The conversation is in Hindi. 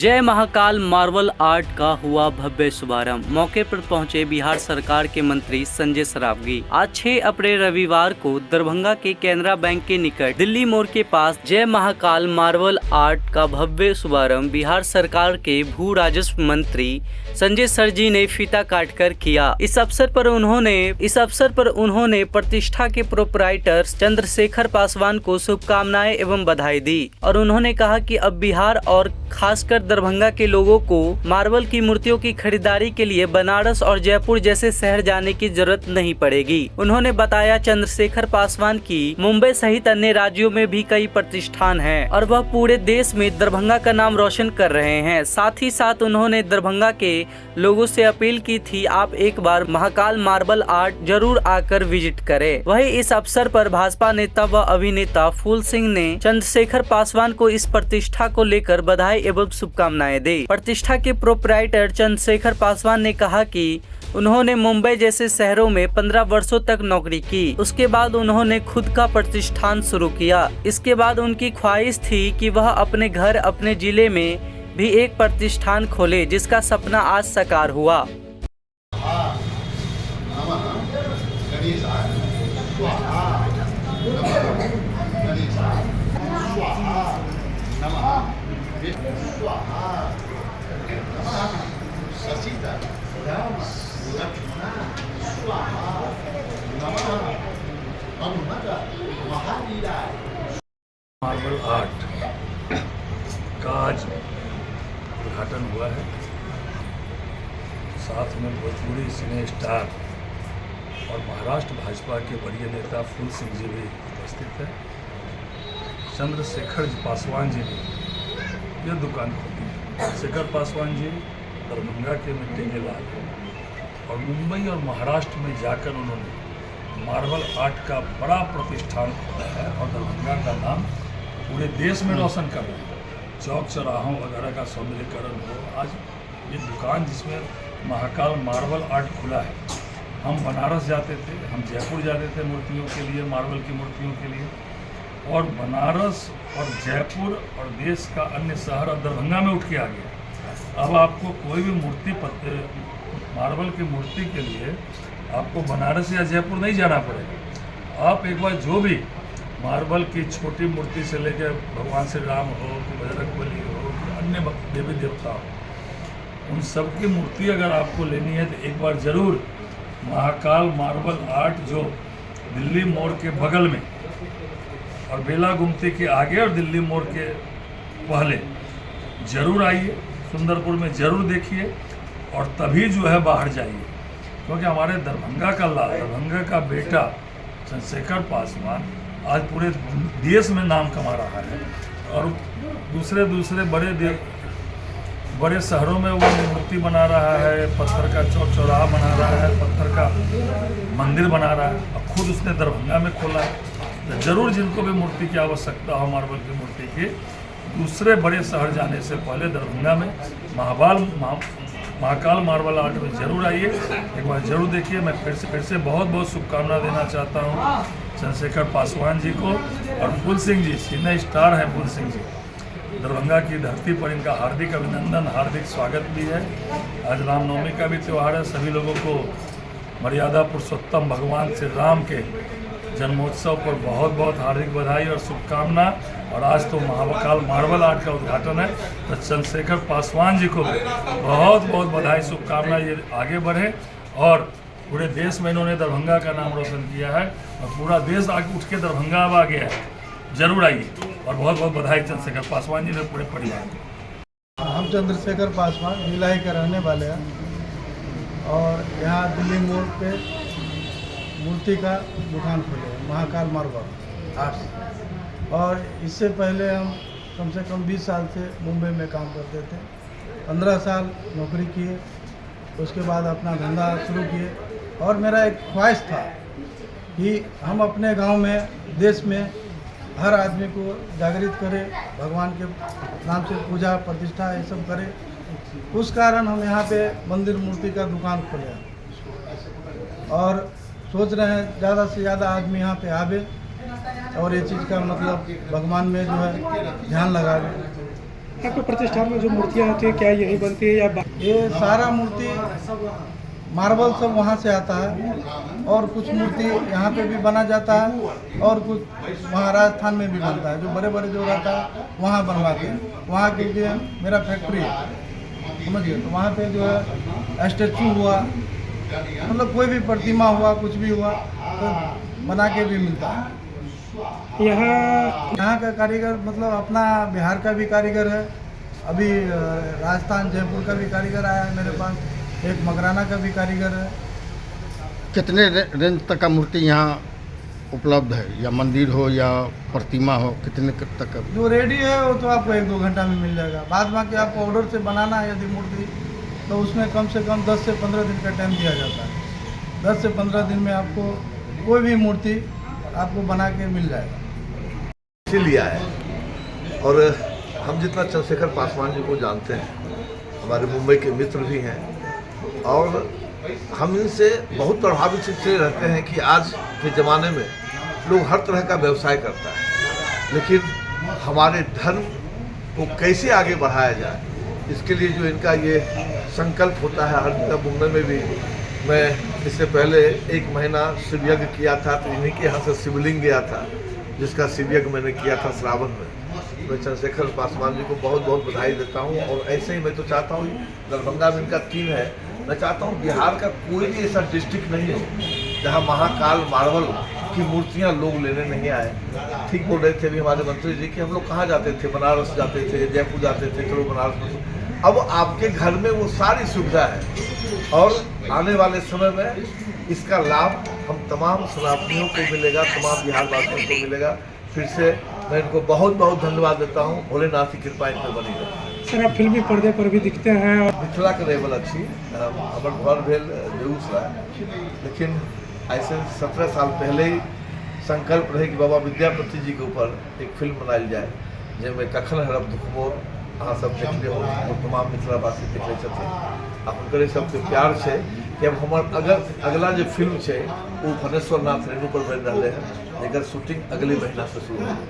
जय महाकाल मार्वल आर्ट का हुआ भव्य शुभारंभ। मौके पर पहुंचे बिहार सरकार के मंत्री संजय सरावगी। आज 6 अप्रैल रविवार को दरभंगा के केनरा बैंक के निकट दिल्ली मोड़ के पास जय महाकाल मार्वल आर्ट का भव्य शुभारंभ बिहार सरकार के भू राजस्व मंत्री संजय सर जी ने फीता काटकर किया। इस अवसर पर उन्होंने प्रतिष्ठा के प्रोपराइटर चंद्रशेखर पासवान को शुभकामनाएं एवं बधाई दी और उन्होंने कहा कि अब बिहार और खासकर दरभंगा के लोगों को मार्बल की मूर्तियों की खरीदारी के लिए बनारस और जयपुर जैसे शहर जाने की जरूरत नहीं पड़ेगी। उन्होंने बताया चंद्रशेखर पासवान की मुंबई सहित अन्य राज्यों में भी कई प्रतिष्ठान हैं और वह पूरे देश में दरभंगा का नाम रोशन कर रहे हैं। साथ ही साथ उन्होंने दरभंगा के लोगों से अपील की थी, आप एक बार महाकाल मार्बल आर्ट जरूर आकर विजिट करें। वहीं इस अवसर पर भाजपा नेता व अभिनेता फूल सिंह ने चंद्रशेखर पासवान को इस प्रतिष्ठा को लेकर बधाई एवं शुभकामनाएं दी। प्रतिष्ठा के प्रोपराइटर चंद्रशेखर पासवान ने कहा कि उन्होंने मुंबई जैसे शहरों में 15 वर्षों तक नौकरी की। उसके बाद उन्होंने खुद का प्रतिष्ठान शुरू किया। इसके बाद उनकी ख्वाहिश थी कि वह अपने घर अपने जिले में भी एक प्रतिष्ठान खोले, जिसका सपना आज साकार हुआ। मार्बल आर्ट का आज उद्घाटन हुआ है। साथ में भोजपुरी सिने स्टार और महाराष्ट्र भाजपा के वरीय नेता फूल सिंह जी भी उपस्थित है। चंद्रशेखर पासवान जी ने यह दुकान खोली है। चंद्रशेखर पासवान जी दरभंगा के मिट्टी के लाल हैं और मुंबई और महाराष्ट्र में जाकर उन्होंने मार्बल आर्ट का बड़ा प्रतिष्ठान खोला है और दरभंगा का नाम पूरे देश में रोशन कर रहे हैं। चौक चौराहों वगैरह का सौंदर्यीकरण हो। आज ये दुकान जिसमें महाकाल मार्बल आर्ट खुला है। हम बनारस जाते थे, हम जयपुर जाते थे मूर्तियों के लिए, मार्बल की मूर्तियों के लिए, और बनारस और जयपुर और देश का अन्य शहर अब दरभंगा में उठ के आ गया। अब आपको कोई भी मार्बल की मूर्ति के लिए आपको बनारस या जयपुर नहीं जाना पड़ेगा। आप एक बार जो भी मार्बल की छोटी मूर्ति से लेकर भगवान श्री राम हो कि बजरंगबली हो कि अन्य देवी देवता हो, उन सब की मूर्ति अगर आपको लेनी है तो एक बार ज़रूर महाकाल मार्बल आर्ट जो दिल्ली मोड़ के बगल में और बेला गुमती के आगे और दिल्ली मोड़ के पहले ज़रूर आइए, सुंदरपुर में ज़रूर देखिए और तभी जो है बाहर जाइए, क्योंकि हमारे दरभंगा का बेटा चंद्रशेखर पासवान आज पूरे देश में नाम कमा रहा है और दूसरे बड़े शहरों में वो मूर्ति बना रहा है, पत्थर का चौक चौराहा बना रहा है, पत्थर का मंदिर बना रहा है और खुद उसने दरभंगा में खोला है। तो जरूर जिनको भी मूर्ति की आवश्यकता हो, मार्बल की मूर्ति की, दूसरे बड़े शहर जाने से पहले दरभंगा में महाकाल मार्बल आर्ट में जरूर आइए, एक बार जरूर देखिए। मैं फिर से बहुत बहुत शुभकामना देना चाहता हूँ चंद्रशेखर पासवान जी को और फूल सिंह जी, सिने स्टार हैं फूल सिंह जी। दरभंगा की धरती पर इनका हार्दिक अभिनंदन, हार्दिक स्वागत भी है। आज रामनवमी का भी त्यौहार है। सभी लोगों को मर्यादा पुरुषोत्तम भगवान श्री राम के जन्मोत्सव पर बहुत बहुत हार्दिक बधाई और शुभकामना। और आज तो महाकाल मार्बल आर्ट का उद्घाटन है, तो चंद्रशेखर पासवान जी को बहुत बहुत बधाई, शुभकामना। ये आगे बढ़े और पूरे देश में इन्होंने दरभंगा का नाम रोशन किया है और पूरा देश आगे उठ के दरभंगा अब आ गया है। जरूर आइए और बहुत बहुत बधाई चंद्रशेखर पासवान जी ने पूरे परिवार को। हम चंद्रशेखर पासवान भिलाई के रहने वाले हैं और यहाँ दिल्ली मोड़ पे मूर्ति का दुकान खोले हैं, महाकाल मार्बल आर्ट। और इससे पहले हम कम से कम 20 साल से मुंबई में काम करते थे। 15 साल नौकरी किए, उसके बाद अपना धंधा शुरू किए और मेरा एक ख्वाहिश था कि हम अपने गांव में, देश में हर आदमी को जागृत करें, भगवान के नाम से पूजा प्रतिष्ठा ये सब करें। उस कारण हम यहाँ पे मंदिर मूर्ति का दुकान खोले और सोच रहे हैं ज़्यादा से ज़्यादा आदमी यहाँ पे आवे और ये चीज़ का मतलब भगवान में जो है ध्यान लगावे। आपके प्रतिष्ठान में जो मूर्तियाँ होती है क्या यही बनती है या ये सारा मूर्ति मार्बल सब वहाँ से आता है और कुछ मूर्ति यहाँ पे भी बना जाता है और कुछ वहाँ राजस्थान में भी बनता है। जो बड़े बड़े जो रहता है वहाँ बनवाते हैं। वहाँ के लिए मेरा फैक्ट्री है, समझिए। तो वहाँ पे जो है स्टैचू हुआ, मतलब कोई भी प्रतिमा हुआ, कुछ भी हुआ तो बना के भी मिलता है। यहाँ का कारीगर मतलब अपना बिहार का भी कारीगर है, अभी राजस्थान जयपुर का भी कारीगर आया है मेरे पास, एक मकराना का भी कारीगर है। कितने रेंज तक का मूर्ति यहाँ उपलब्ध है, या मंदिर हो या प्रतिमा हो, कितने तक का? जो रेडी है वो तो आपको 1-2 घंटा में मिल जाएगा। बाद बाकी आपको ऑर्डर से बनाना है यदि मूर्ति, तो उसमें कम से कम 10 से 15 दिन का टाइम दिया जाता है। 10 से 15 दिन में आपको कोई भी मूर्ति आपको बना के मिल जाएगा। लिया है। और हम जितना चंद्रशेखर पासवान जी को जानते हैं, हमारे मुंबई के मित्र भी हैं, और हम इनसे बहुत प्रभावित इससे रहते हैं कि आज के ज़माने में लोग हर तरह का व्यवसाय करता है, लेकिन हमारे धर्म को कैसे आगे बढ़ाया जाए, इसके लिए जो इनका ये संकल्प होता है। हर जगह मुंबई में भी मैं इससे पहले 1 महीना शिव यज्ञ किया था, तो इन्हीं के यहाँ से शिवलिंग गया था, जिसका शिव यज्ञ मैंने किया था श्रावण में। मैं चंद्रशेखर पासवान जी को बहुत बहुत बधाई देता हूँ। और ऐसे ही मैं तो चाहता हूँ, दरभंगा में इनका टीम है, मैं चाहता हूँ बिहार का कोई भी ऐसा डिस्ट्रिक्ट नहीं हो जहाँ महाकाल मार्बल की मूर्तियाँ लोग लेने नहीं आए। ठीक बोल रहे थे अभी हमारे मंत्री जी कि हम लोग कहाँ जाते थे, बनारस जाते थे, जयपुर जाते थे, चलो बनारस में। अब आपके घर में वो सारी सुविधा है, और आने वाले समय में इसका लाभ हम तमाम सनातनियों को मिलेगा, तमाम बिहारवासियों को मिलेगा। फिर से मैं इनको बहुत बहुत धन्यवाद देता हूँ। भोलेनाथ की कृपा इन पर बनी रहे। सर आप फिल्मी पर्दे पर भी दिखते हैं और मिथिला के लेवल अच्छी हमारे घर भेल बेगूसराय, लेकिन ऐसे 17 साल पहले ही संकल्प रहे कि बाबा विद्यापति जी के ऊपर एक फिल्म बनाई जाए, जिसमें कखन हरब दुखमोर अहाँ सब देखते हो और तमाम मिथिलावासी देखे छथिन। आ हुनकर सबके प्यार है कि अब हमार अगला जो फिल्म है वो फनेश्वर नाथ रेणु पर बन रहे हैं, जेकर शूटिंग अगले महीना से शुरू होगी।